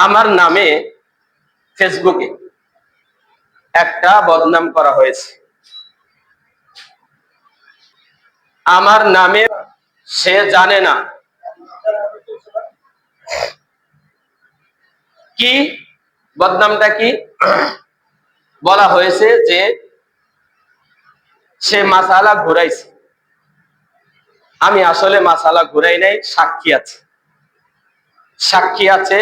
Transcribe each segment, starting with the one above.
আমার নামে ফেসবুকে একটা বদনাম করা হয়েছে। আমার নামে সে জানে না কি বদনামটা কি। বলা হয়েছে যে সে মাসালা ঘুরাইছে। আমি আসলে মাসালা ঘুরাই নাই, সাক্ষী আছে, সাক্ষী আছে।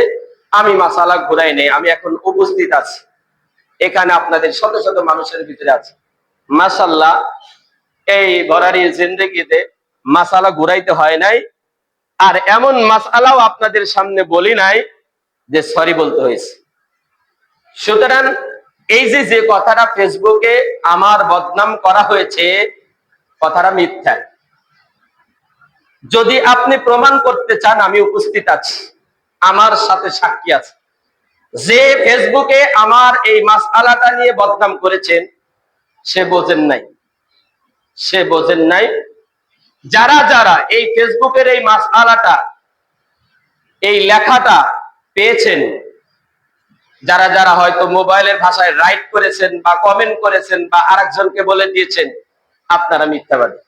আমি মাসালা ঘুরাই নাই, আমি এখন উপস্থিত আছি এখানে, আপনাদের শত শত মানুষের ভিতরে আছে। মাশাআল্লাহ, এই বরারি জিন্দেগিতে মাসালা ঘুরাইতে হয় নাই, আর এমন মাসালাও আপনাদের সামনে বলি নাই যে সরি বলতে হয়েছে। সুতরাং এই যে কথাটা ফেসবুকে আমার বদনাম করা হয়েছে, কথাটা মিথ্যা। যদি আপনি প্রমাণ করতে চান, আমি উপস্থিত আছি, আমার সাথে সাক্ষী আছে। যে ফেসবুকে আমার এই মাসআলাটা নিয়ে বদনাম করেছেন, সে বোঝেন নাই, সে বোঝেন নাই। যারা যারা এই ফেসবুকের এই মাসআলাটা, এই লেখাটা পেয়েছেন, যারা যারা হয়তো মোবাইলের ভাষায় রাইট করেছেন বা কমেন্ট করেছেন বা আরেকজনকে বলে দিয়েছেন, আপনারা মিথ্যাবাদী।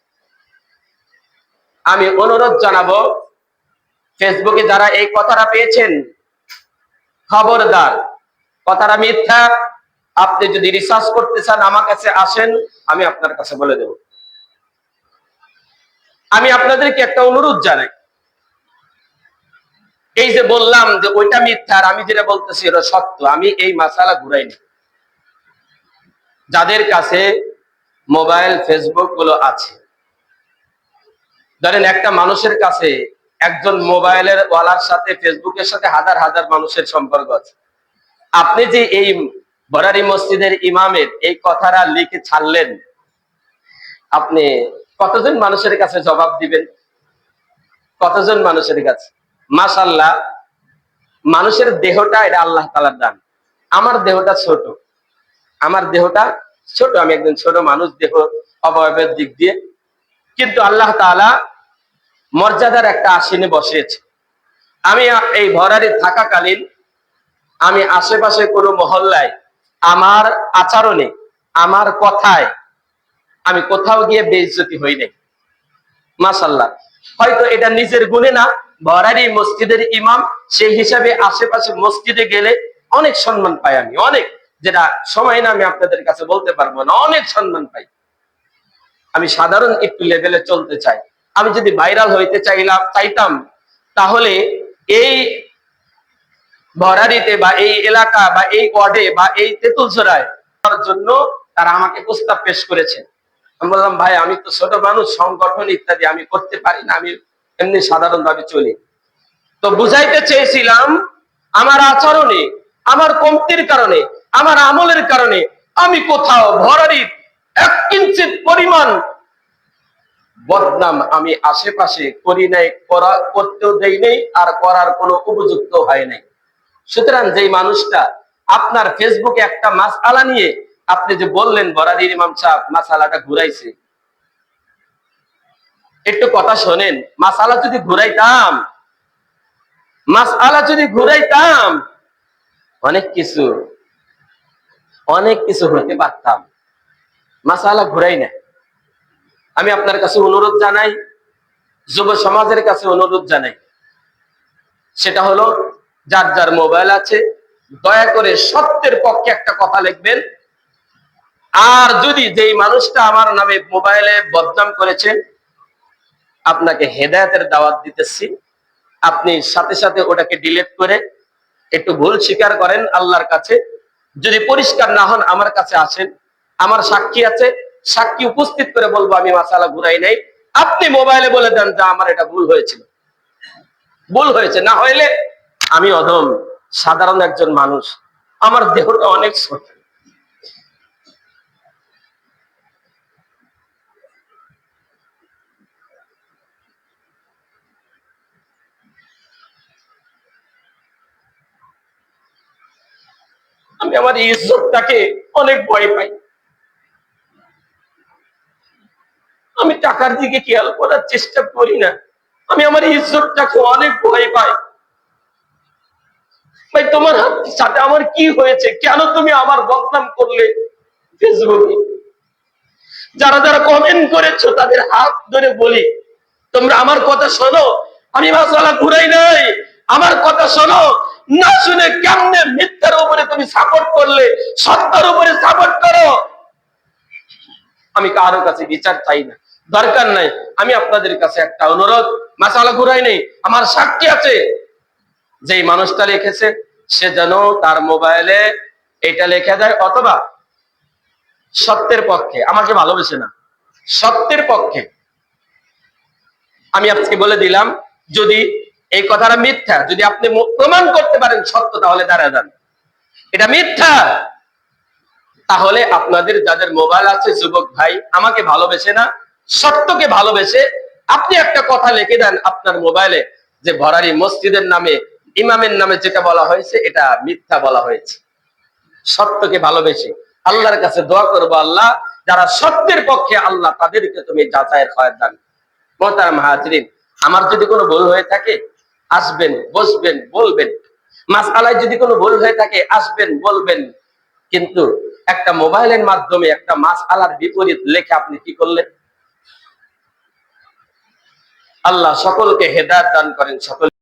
আমি অনুরোধ জানাবো, ফেসবুকে যারা এই কথাটা পেয়েছেন, খবরদার, কথাটা মিথ্যা। আপনি যদি রিসার্চ করতে চান, আমার কাছে আসেন, আমি আপনার কাছে বলে দেব। আমি আপনাদেরকে একটা অনুরোধ জানাই, এই যে বললাম যে ওইটা মিথ্যা আর আমি যেটা বলতেছি এটা সত্য, আমি এই মাসালা ঘুরাইনি। যাদের কাছে মোবাইল ফেসবুক গুলো আছে, ধরেন একটা মানুষের কাছে একজন মোবাইলের ওয়ালার সাথে ফেসবুকের সাথে হাজার হাজার মানুষের সম্পর্ক আছে। আপনি যে এই বরারি মসজিদের ইমামের এই কথাটা লিখে ছাড়লেন, আপনি কতজন মানুষের কাছে জবাব দিবেন? কতজন মানুষের কাছে? মাশাআল্লাহ, মানুষের দেহটা এটা আল্লাহ তাআলার দান। আমার দেহটা ছোট, আমার দেহটা ছোট, আমি একজন ছোট মানুষ দেহ অবয়বের দিক দিয়ে, কিন্তু আল্লাহ তাআলা মর্যাদার একটা আসনে বসিয়েছে। আমি এই ভরারি থাকাকালীন আমি আশেপাশে কোনো মহল্লায় আমার আচরণে, আমার কথায় আমি কোথাও গিয়ে বেইজ্জতি হই নাই। মাশাআল্লাহ, হয়তো এটা নিজের গুণে না, ভরারি মসজিদের ইমাম সেই হিসাবে আশেপাশে মসজিদে গেলে অনেক সম্মান পাই আমি, অনেক, যেটা সময় না আমি আপনাদের কাছে বলতে পারবো না, অনেক সম্মান পাই। আমি সাধারণ একটু লেভেলে চলতে চাই। আমি যদি ভাইরাল হইতে চাইতাম, তাহলে এই ভরারিতে বা এই এলাকা বা এই ওয়ার্ডে বা এই তেঁতুলছড়ায় জন্য তারা আমাকে প্রস্তাব পেশ করেছে। আমি বললাম, ভাই আমি তো ছোট মানুষ, সংগঠন ইত্যাদি আমি করতে পারি না, আমি এমনি সাধারণ ভাবে চলি। তো বুঝাইতে চেয়েছিলাম, আমার আচরণে, আমার কমতির কারণে, আমার আমলের কারণে আমি কোথাও ভরারির 1 ইঞ্চি পরিমাণ বদনাম আমি আশেপাশে করি নাই, করতেও দেই নাই, আর করার কোনো উপযুক্ত হয় নাই। সুতরাং যেই মানুষটা আপনার ফেসবুকে একটা মাসআলা নিয়ে আপনি যে বললেন বরাদির ইমাম সাহেব মাসআলাটা ঘুরাইছে, একটু কথা শোনেন। মাসআলা যদি ঘুরাইতাম, মাসআলা যদি ঘুরাইতাম, অনেক কিছু হতে পারতাম। মাসআলা ঘুরাই না। আমি আপনার কাছে অনুরোধ জানাই, যুব সমাজের কাছে অনুরোধ জানাই, সেটা হলো যার যার মোবাইল আছে দয়া করে সত্যের পক্ষে একটা কথা লিখবেন। আর যদি যেই মানুষটা আমার নামে মোবাইলে বদনাম করেছেন, আপনাকে হেদায়েতের দাওয়াত দিতেছি, আপনি সাথে সাথে ওটাকে ডিলিট করে একটু ভুল স্বীকার করেন আল্লাহর কাছে। যদি পরিষ্কার না হন, আমার কাছে আসেন, আমার সাক্ষী আছে, সাক্ষী উপস্থিত করে বলবো আমি মাসালা ঘুরাই নাই। আপনি মোবাইলে বলে দেন যে আমার এটা ভুল হয়েছিল, ভুল হয়েছে। না হইলে আমি অধম সাধারণ একজন মানুষ, আমার দেহটা অনেক ছোট। আমি আমার ইজ্জতটাকে অনেক ভয় পাই। আমি টাকার দিকে খেয়াল করার চেষ্টা করি না, আমি আমার ইজ্জতটাকে অনেক ভয় পাই। ভাই তোমার সাথে আমার কি হয়েছে, কেন তুমি আমার বদনাম করলে ফেসবুকে? যারা যারা কমেন্ট করেছো তাদের হাত ধরে বলি, তোমরা আমার কথা শোনো, আমি মাসালা ঘুরাই নাই, আমার কথা শোনো। না শুনে কেমনে মিথ্যার উপরে তুমি সাপোর্ট করলে, সত্যের উপরে সাপোর্ট করো। আমি কারো কাছে বিচার চাই না, দরকার নাই। আমি আপনাদের কাছে একটা অনুরোধ, মাসালা ঘুরাই নেই, আমার সাক্ষী আছে, যে মানুষটা লিখেছে সে যেন তার মোবাইলে এটা লিখে দেয়, অথবা সত্যের পক্ষে, আমাকে ভালোবেসে না, সত্যের পক্ষে। আমি আজকে বলে দিলাম, যদি এই কথাটা মিথ্যা, যদি আপনি প্রমাণ করতে পারেন সত্য, তাহলে দাঁড়া যান। এটা মিথ্যা, তাহলে আপনাদের যাদের মোবাইল আছে, যুবক ভাই, আমাকে ভালোবেসে না, সত্যকে ভালোবেসে আপনি একটা কথা লিখে দেন আপনার মোবাইলে, যে ভরারি মসজিদের নামে, ইমামের নামে যেটা বলা হয়েছে এটা মিথ্যা বলা হয়েছে। সত্যকে ভালোবেসে আল্লাহর কাছে দোয়া করবো, আল্লাহ যারা সত্যের পক্ষে, আল্লাহ তাদেরকে তুমি যাচাইয়ের খয়র দান। মোহতারাম হাজরিন, আমার যদি কোনো ভুল হয়ে থাকে আসবেন, বসবেন, বলবেন। মাসআলায় যদি কোনো ভুল হয়ে থাকে আসবেন, বলবেন। কিন্তু একটা মোবাইলের মাধ্যমে একটা মাসআলার বিপরীত লেখে আপনি কি করলেন? আল্লাহ সকলকে হেদায়েত দান করেন, সকল